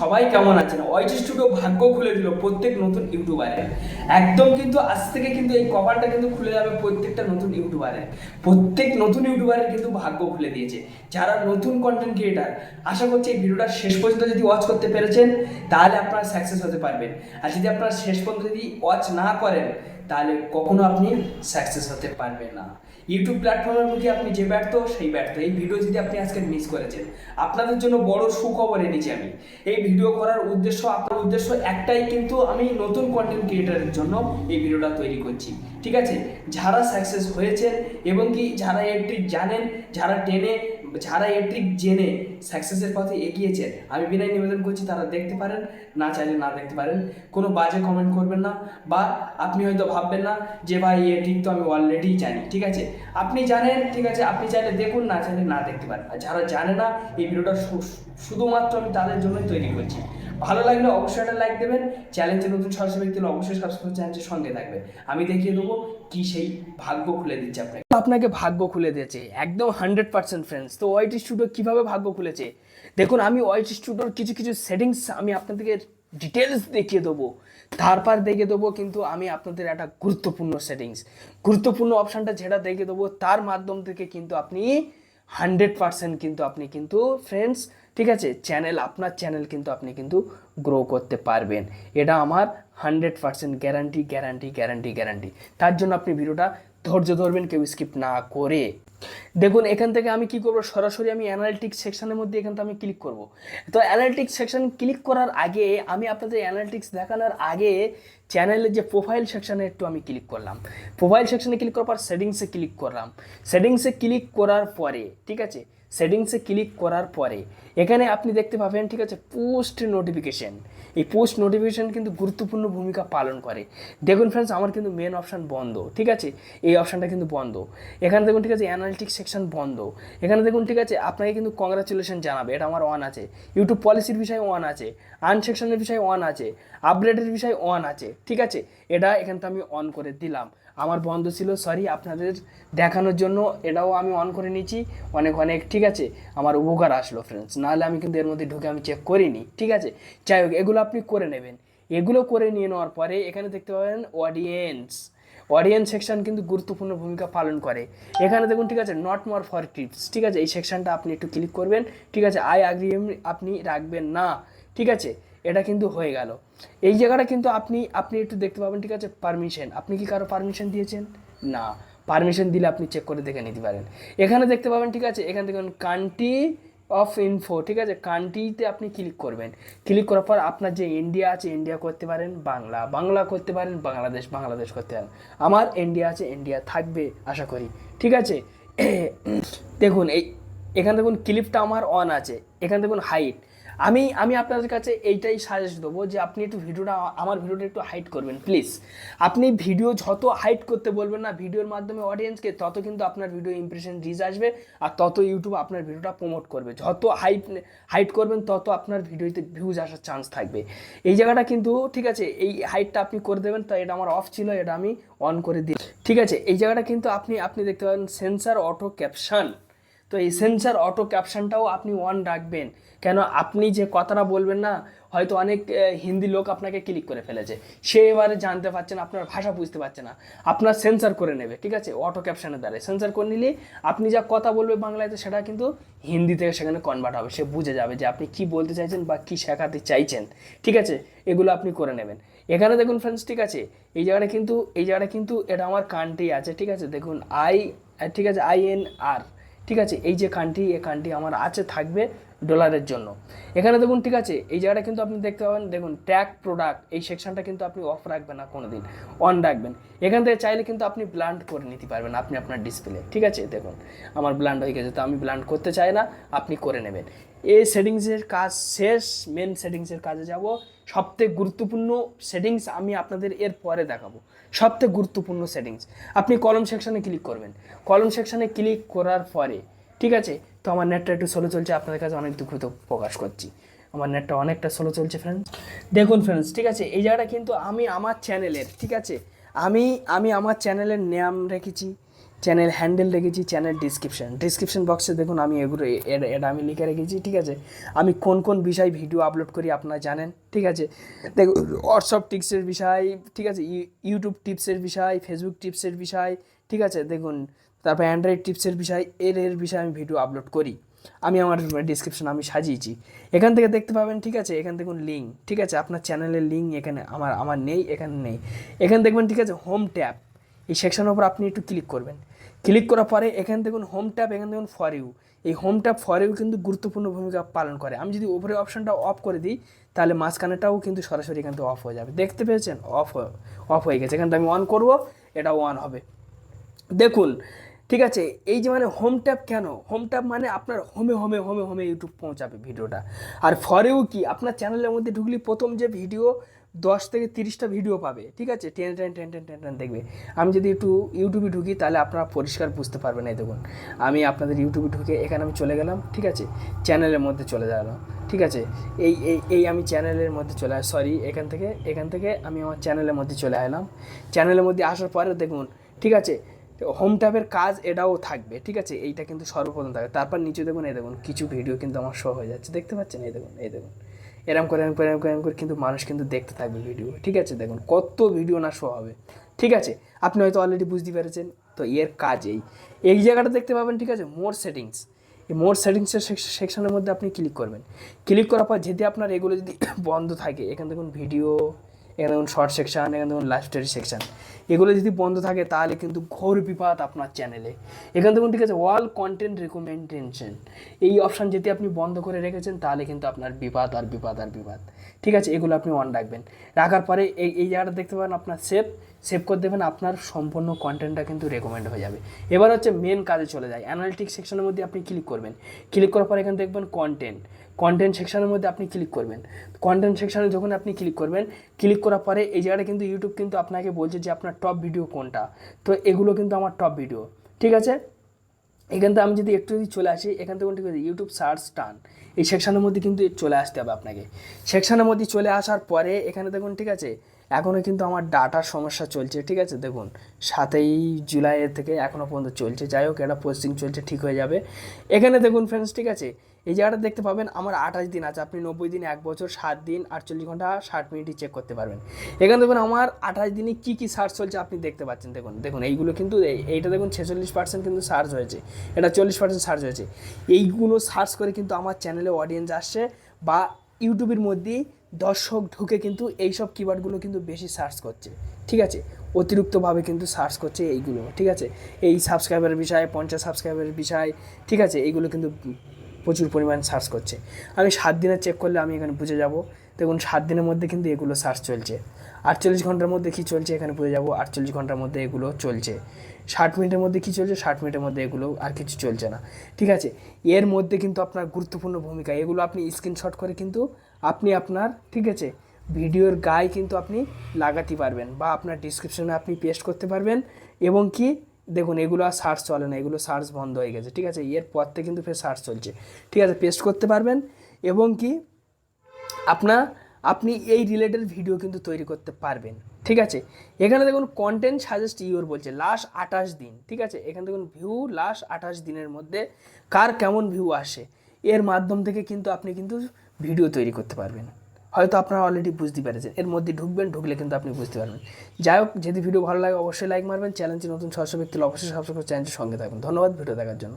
সবাই কেমন আছেন? ওয়াইটি স্টুডিও ভাগ্য খুলে দিল প্রত্যেক নতুন ইউটিউবারের। একদম কিন্তু আজ থেকে কিন্তু এই কপালটা কিন্তু খুলে যাবে প্রত্যেকটা নতুন ইউটিউবারের। প্রত্যেক নতুন ইউটিউবারের কিন্তু ভাগ্য খুলে দিয়েছে। যারা নতুন কন্টেন্ট ক্রিয়েটার, আশা করছি এই ভিডিওটা শেষ পর্যন্ত যদি ওয়াচ করতে পেরেছেন তাহলে আপনারা সাকসেস হতে পারবেন। আর যদি আপনারা শেষ পর্যন্ত যদি ওয়াচ না করেন তাহলে কখনো আপনি সাকসেস হতে পারবেন না। ইউটিউব প্ল্যাটফর্মের প্রতি আপনি যে ব্যর্থ সেই ব্যর্থ। এই ভিডিও যদি আপনি আজকে মিস করেছেন, আপনাদের জন্য বড় সুখবর এনেছি আমি। এই ভিডিও করার উদ্দেশ্য, আপনার উদ্দেশ্য একটাই, কিন্তু আমি নতুন কন্টেন্ট ক্রিয়েটারের জন্য এই ভিডিওটা তৈরি করছি। ঠিক আছে, যারা সাকসেস হয়েছেন এবং কি যারা এই ট্রিক জানেন, যারা এই ট্রিক জেনে সাকসেসের পথে এগিয়েছেন, আমি বিনয় নিবেদন করছি তারা দেখতে পারেন, না চাইলে না দেখতে পারেন। কোনো বাজে কমেন্ট করবেন না, বা আপনি হয়তো ভাববেন না যে ভাই এই ট্রিক তো আমি অলরেডি জানি। ঠিক আছে, আপনি জানেন, ঠিক আছে, আপনি চাইলে দেখুন, না চাইলে না দেখতে পারেন। আর যারা জানে না, এই ভিডিওটা শুধুমাত্র আমি তাদের জন্যই তৈরি করছি। ভালো লাগলে অবশ্যই একটা লাইক দেবেন। চ্যানেলটি নতুন সরাসরি ব্যক্তি হলে অবশ্যই সাবস্ক্রাইব চ্যানেলটির সঙ্গে থাকবে। আমি দেখিয়ে দেবো কি সেই ভাগ্য খুলে দিচ্ছে আপনাকে ভাগ্য খুলে দিয়েছে একদম 100% ফ্রেন্ডস। তো ওয়াইটি স্টুডিও কীভাবে ভাগ্য খুলেছে দেখুন। আমি ওয়াইটি স্টুডিওর কিছু কিছু সেটিংস আমি আপনাদেরকে ডিটেলস দেখিয়ে দেবো, তারপর দেখিয়ে দেবো কিন্তু আমি আপনাদের একটা গুরুত্বপূর্ণ অপশানটা যেটা দেখিয়ে দেবো, তার মাধ্যম থেকে কিন্তু আপনি 100% কিন্তু আপনি কিন্তু ফ্রেন্ডস, ঠিক আছে, আপনার চ্যানেল কিন্তু আপনি কিন্তু গ্রো করতে পারবেন। এটা আমার 100% গ্যারান্টি। তার জন্য আপনি ভিডিওটা ধৈর্য ধরবেন, কেউ স্কিপ না করে দেখুন। এখান থেকে আমি কি করব, সরাসরি আমি অ্যানালিটিক্স সেকশনের মধ্যে এখান থেকে আমি ক্লিক করব। তো অ্যানালিটিক্স সেকশন ক্লিক করার আগে আমি আপনাদের অ্যানালিটিক্স দেখানোর আগে চ্যানেলের যে প্রোফাইল সেকশনে একটু আমি ক্লিক করলাম। প্রোফাইল সেকশনে ক্লিক করার পর সেটিংসে ক্লিক করলাম। সেটিংসে ক্লিক করার পরে, ঠিক আছে, সেটিংসে ক্লিক করার পরে এখানে আপনি দেখতে পাবেন, ঠিক আছে, পোস্ট নোটিফিকেশন। এই পোস্ট নোটিফিকেশন কিন্তু গুরুত্বপূর্ণ ভূমিকা পালন করে। দেখুন ফ্রেন্ডস, আমার কিন্তু মেন অপশান বন্ধ, ঠিক আছে, এই অপশানটা কিন্তু বন্ধ। এখানে দেখুন, ঠিক আছে, অ্যানালিটিক্স সেকশন বন্ধ। এখানে দেখুন, ঠিক আছে, আপনাকে কিন্তু কংগ্রাচুলেশন জানাবে, এটা আমার অন আছে। ইউটিউব পলিসির বিষয়ে অন আছে, আনসেকশনের বিষয়ে অন আছে, আপডেটের বিষয়ে অন আছে, ঠিক আছে। এটা এখান থেকে আমি অন করে দিলাম। আমার বন্ধ ছিল, সরি, আপনাদের দেখানোর জন্য এটাও আমি অন করে নিয়েছি। অনেক ঠিক আছে, আমার উপকার আসলো ফ্রেন্ডস, নাহলে আমি কিন্তু এর মধ্যে ঢুকে আমি চেক করিনি। ঠিক আছে, যাই হোক, এগুলো আপনি করে নেবেন। এগুলো করে নিয়ে নেওয়ার পরে এখানে দেখতে পাবেন অডিয়েন্স সেকশন কিন্তু গুরুত্বপূর্ণ ভূমিকা পালন করে। এখানে দেখুন, ঠিক আছে, নট মোর ফর টিপস, ঠিক আছে, এই সেকশনটা আপনি একটু ক্লিক করবেন। ঠিক আছে, আই আগ্রি আপনি রাখবেন না, ঠিক আছে, এটা কিন্তু হয়ে গেল। এই জায়গাটা কিন্তু আপনি একটু দেখতে পাবেন, ঠিক আছে, পারমিশন, আপনি কি কারো পারমিশন দিয়েছেন? না, পারমিশন দিলে আপনি চেক করে দেখে নিতে পারেন। এখানে দেখতে পাবেন, ঠিক আছে, এখানে দেখুন কান্ট্রি অফ ইনফো, ঠিক আছে, কান্ট্রিতে আপনি ক্লিক করবেন। ক্লিক করার পর আপনার যে ইন্ডিয়া আছে ইন্ডিয়া করতে পারেন, বাংলা করতে পারেন, বাংলাদেশ করতে পারেন। আমার ইন্ডিয়া আছে, ইন্ডিয়া থাকবে আশা করি, ঠিক আছে। দেখুন এখানে দেখুন ক্লিপটা আমার অন আছে। এখানে দেখুন হাইট, আমি আপনাদের কাছে এইটাই সাজেস্ট দেবো যে আপনি একটু আমার ভিডিওটা একটু হাইট করবেন প্লিজ। আপনি ভিডিও যত হাইট করতে বলবেন না ভিডিওর মাধ্যমে অডিয়েন্সকে, তত কিন্তু আপনার ভিডিও ইমপ্রেশন রিচ আসবে, আর তত ইউটিউব আপনার ভিডিওটা প্রমোট করবে। যত হাইট করবেন তত আপনার ভিডিওতে ভিউজ আসার চান্স থাকবে। এই জায়গাটা কিন্তু, ঠিক আছে, এই হাইটটা আপনি করে দেবেন। তো এটা আমার অফ ছিল, এটা আমি অন করে দিই, ঠিক আছে। এই জায়গাটা কিন্তু আপনি দেখতে পাবেন সেন্সার অটো ক্যাপশন। তো এই সেন্সার অটো ক্যাপশনটাও আপনি অন রাখবেন। কেন, আপনি যে কথাটা বলবেন না, হয়তো অনেক হিন্দি লোক আপনাকে ক্লিক করে ফেলেছে, সে এবারে জানতে পারছে না, আপনার ভাষা বুঝতে পারছে না, আপনার সেন্সার করে নেবে, ঠিক আছে, অটো ক্যাপশনের দ্বারা সেন্সার করে নিলে আপনি যা কথা বলবে বাংলাতে, সেটা কিন্তু হিন্দিতে সেখানে কনভার্ট হবে, সে বুঝে যাবে যে আপনি কি বলতে চাইছেন বা কি শেখাতে চাইছেন, ঠিক আছে। এগুলো আপনি করে নেবেন। এখানে দেখুন ফ্রেন্ডস, ঠিক আছে, এই জায়গাটা কিন্তু এটা আমার কান্ট্রি আছে, ঠিক আছে, দেখুন ঠিক আছে, INR, ঠিক আছে, এই যে কান্ট্রি আমার আছে, থাকবে ডলারের জন্য। এখানে দেখুন, ঠিক আছে, এই জায়গাটা কিন্তু আপনি দেখতে পাবেন, দেখুন ট্যাগ প্রোডাক্ট, এই সেকশনটা কিন্তু আপনি অফ রাখবেন না, কোনো দিন অন রাখবেন। এখান থেকে চাইলে কিন্তু আপনি ব্লান্ড করে নিতে পারবেন আপনি আপনার ডিসপ্লে, ঠিক আছে। দেখুন আমার ব্লান্ড হয়ে গেছে, তো আমি ব্লান্ড করতে চাই না, আপনি করে নেবেন। এই সেটিংসের কাজ শেষ, মেন সেটিংসের কাজে যাব। সবথেকে গুরুত্বপূর্ণ সেটিংস আমি আপনাদের এর পরে দেখাবো। সবথেকে গুরুত্বপূর্ণ সেটিংস, আপনি কলম সেকশনে ক্লিক করবেন। কলম সেকশনে ক্লিক করার পরে, ঠিক আছে, তো আমার নেটটা একটু স্লো চলছে, আপনাদের কাছে অনেক দুঃখিত প্রকাশ করছি, আমার নেটটা অনেকটা স্লো চলছে ফ্রেন্ডস। দেখুন ফ্রেন্ডস, ঠিক আছে, এই জায়গাটা কিন্তু আমি আমার চ্যানেলের, ঠিক আছে, আমি আমার চ্যানেলের নাম রেখেছি, চ্যানেল হ্যান্ডেল রেখেছি, চ্যানেল ডিসক্রিপশন বক্সে দেখুন আমি এগুলো এটা আমি লিখে রেখেছি, ঠিক আছে। আমি কোন কোন বিষয় ভিডিও আপলোড করি আপনারা জানেন, ঠিক আছে। দেখুন হোয়াটসঅ্যাপ টিপসের বিষয়, ঠিক আছে, ইউটিউব টিপসের বিষয়, ফেসবুক টিপসের বিষয়, ঠিক আছে, দেখুন তারপর অ্যান্ড্রয়েড টিপসের বিষয়, এর বিষয়ে আমি ভিডিও আপলোড করি। আমি আমার ডিসক্রিপশন আমি সাজিয়েছি, এখান থেকে দেখতে পাবেন, ঠিক আছে। এখান দেখুন লিঙ্ক, ঠিক আছে, আপনার চ্যানেলের লিঙ্ক এখানে আমার নেই, এখানে নেই। এখানে দেখবেন, ঠিক আছে, হোম ট্যাব, এই সেকশনের উপর আপনি একটু ক্লিক করবেন। ক্লিক করার পরে এখানে দেখুন হোম ট্যাব, এখানে দেখুন ফর ইউ। এই হোম ট্যাব ফর ইউ কিন্তু গুরুত্বপূর্ণ ভূমিকা পালন করে। আমি যদি উপরে অপশনটা অফ করে দিই তাহলে মাঝখানেটাও কিন্তু সরাসরি এখান থেকে অফ হয়ে যাবে, দেখতে পেয়েছেন, অফ হয়ে গেছে। এখানটা আমি অন করব, এটাও অন হবে, দেখুন, ঠিক আছে। এই যে মানে হোম ট্যাব, কেন হোম ট্যাব মানে আপনার হোমে ইউটিউব পৌঁছাবে ভিডিওটা। আর ফর ইউ কি, আপনার চ্যানেলের মধ্যে ঢুকলি প্রথম যে ভিডিও 10 থেকে 30টা ভিডিও পাবে, ঠিক আছে, টেন দেখবে। আমি যদি একটু ইউটিউবে ঢুকি তাহলে আপনারা পরিষ্কার বুঝতে পারবেন। এই দেখুন আমি আপনাদের ইউটিউবে ঢুকে এখানে আমি চলে গেলাম, ঠিক আছে, চ্যানেলের মধ্যে চলে গেলাম, ঠিক আছে। এই আমি চ্যানেলের মধ্যে চলে সরি এখান থেকে আমি আমার চ্যানেলের মধ্যে চলে এলাম। চ্যানেলের মধ্যে আসার পরে দেখুন, ঠিক আছে, হোম ট্যাবের কাজ এটাও থাকবে, ঠিক আছে, এইটা কিন্তু সর্বপ্রথম থাকবে। তারপর নিচে দেখুন, এই দেখুন কিছু ভিডিও কিন্তু আমার শো হয়ে যাচ্ছে, দেখতে পাচ্ছেন, এই দেখুন এরম করে কিন্তু মানুষ কিন্তু দেখতে থাকবে ভিডিও, ঠিক আছে। দেখুন কত ভিডিও না শো হবে, ঠিক আছে। আপনি হয়তো অলরেডি বুঝতে পেরেছেন। তো এর কাজ এই জায়গাটা দেখতে পাবেন, ঠিক আছে, মোর সেটিংস। এই মোর সেটিংসের সেকশনের মধ্যে আপনি ক্লিক করবেন। ক্লিক করার পর যদি আপনার এগুলো যদি বন্ধ থাকে, এখানে দেখুন ভিডিও, এখানে দেখুন শর্ট সেকশন, এখানে দেখুন লাইভ স্টোরি সেকশন, এগুলো যদি বন্ধ থাকে তাহলে কিন্তু ঘোর বিপদ আপনার চ্যানেলে। এখানে দেখুন, ঠিক আছে, অল কন্টেন্ট রেকমেন্ডেশন, এই অপশান যদি আপনি বন্ধ করে রেখেছেন তাহলে কিন্তু আপনার বিপদ, ঠিক আছে। এগুলো আপনি অন রাখবেন। রাখার পরে এই জায়গাটা দেখতে পাবেন আপনার সেভ করে দেবেন, আপনার সম্পূর্ণ কন্টেন্টটা কিন্তু রেকমেন্ড হয়ে যাবে। এবার হচ্ছে মেন কাজে চলে যায়, অ্যানালিটিক্স সেকশনের মধ্যে আপনি ক্লিক করবেন। ক্লিক করার পর এখানে দেখবেন কন্টেন্ট সেকশনের মধ্যে আপনি ক্লিক করবেন। কন্টেন্ট সেকশনে যখন আপনি ক্লিক করবেন, ক্লিক করার পরে এই জায়গাটা কিন্তু ইউটিউব কিন্তু আপনাকে বলছে যে আপনার টপ ভিডিও কোনটা। তো এগুলো কিন্তু আমার টপ ভিডিও, ঠিক আছে। এখান থেকে আমি যদি একটু চলে আসি, এখান থেকে ঠিক আছে, ইউটিউব সার্চ টান, এই সেকশনের মধ্যে কিন্তু চলে আসতে হবে আপনাকে। সেকশনের মধ্যে চলে আসার পরে এখানে দেখুন, ঠিক আছে, এখনও কিন্তু আমার ডাটার সমস্যা চলছে, ঠিক আছে। দেখুন 7ই জুলাই থেকে এখনও পর্যন্ত চলছে, যাই হোক এটা পোস্টিং চলছে, ঠিক হয়ে যাবে। এখানে দেখুন ফ্রেন্ডস, ঠিক আছে, এই জায়গাটা দেখতে পাবেন আমার 28 দিন আছে। আপনি 90 দিন, 1 বছর, 7 দিন, 48 ঘন্টা 60 মিনিটই চেক করতে পারবেন। এখানে দেখুন আমার 28 দিনে কী সার্চ চলছে আপনি দেখতে পাচ্ছেন। দেখুন এইগুলো কিন্তু এইটা দেখুন 46% কিন্তু সার্চ হয়েছে, এটা 40% সার্চ হয়েছে। এইগুলো সার্চ করে কিন্তু আমার চ্যানেলে অডিয়েন্স আসছে, বা ইউটিউবের মধ্যে দর্শক ঢুকে কিন্তু এইসব কিওয়ার্ডগুলো কিন্তু বেশি সার্চ করছে, ঠিক আছে, অতিরিক্তভাবে কিন্তু সার্চ করছে এইগুলো, ঠিক আছে। এই সাবস্ক্রাইবারের বিষয়, 50 সাবস্ক্রাইবারের বিষয়, ঠিক আছে, এইগুলো কিন্তু প্রচুর পরিমাণ সার্চ করছে। আমি 7 দিনে চেক করলে আমি এখানে বুঝে যাব। দেখুন 7 দিনের মধ্যে কিন্তু এগুলো সার্চ চলছে। 48 ঘন্টার মধ্যে কী চলছে এখানে বুঝে যাব। 48 ঘন্টার মধ্যে এগুলো চলছে। 60 মিনিটের মধ্যে কী চলছে, 60 মিনিটের মধ্যে এগুলো আর কিছু চলছে না, ঠিক আছে। এর মধ্যে কিন্তু আপনার গুরুত্বপূর্ণ ভূমিকা, এগুলো আপনি স্ক্রিনশট করে কিন্তু আপনি আপনার, ঠিক আছে, ভিডিওর গায়ে কিন্তু আপনি লাগাতে পারবেন, বা আপনার ডিসক্রিপশনে আপনি পেস্ট করতে পারবেন। এবং কি দেখুন এগুলো আর সার্চ চলে না, এগুলো সার্চ বন্ধ হয়ে গেছে, ঠিক আছে। এর পর থেকে কিন্তু ফের সার্চ চলছে, ঠিক আছে, পেস্ট করতে পারবেন। এবং কি আপনি এই রিলেটেড ভিডিও কিন্তু তৈরি করতে পারবেন, ঠিক আছে। এখানে দেখুন কন্টেন্ট সাজেস্ট ইউর বলছে লাস্ট 28 দিন, ঠিক আছে। এখানে দেখুন ভিউ লাস্ট 28 দিনের মধ্যে কার কেমন ভিউ আসে, এর মাধ্যম থেকে কিন্তু আপনি কিন্তু ভিডিও তৈরি করতে পারবেন। হয়তো আপনারা অলরেডি বুঝতে পেরেছেন, এর মধ্যে ঢুকলে কিন্তু আপনি বুঝতে পারবেন। যাই হোক, যদি ভিডিও ভালো লাগে অবশ্যই লাইক মারবেন। চ্যানেলটি নতুন সদস্য ব্যক্তি অবশ্যই সাবস্ক্রাইব করে চ্যানেলটির সঙ্গে থাকবেন। ধন্যবাদ ভিডিও দেখার জন্য।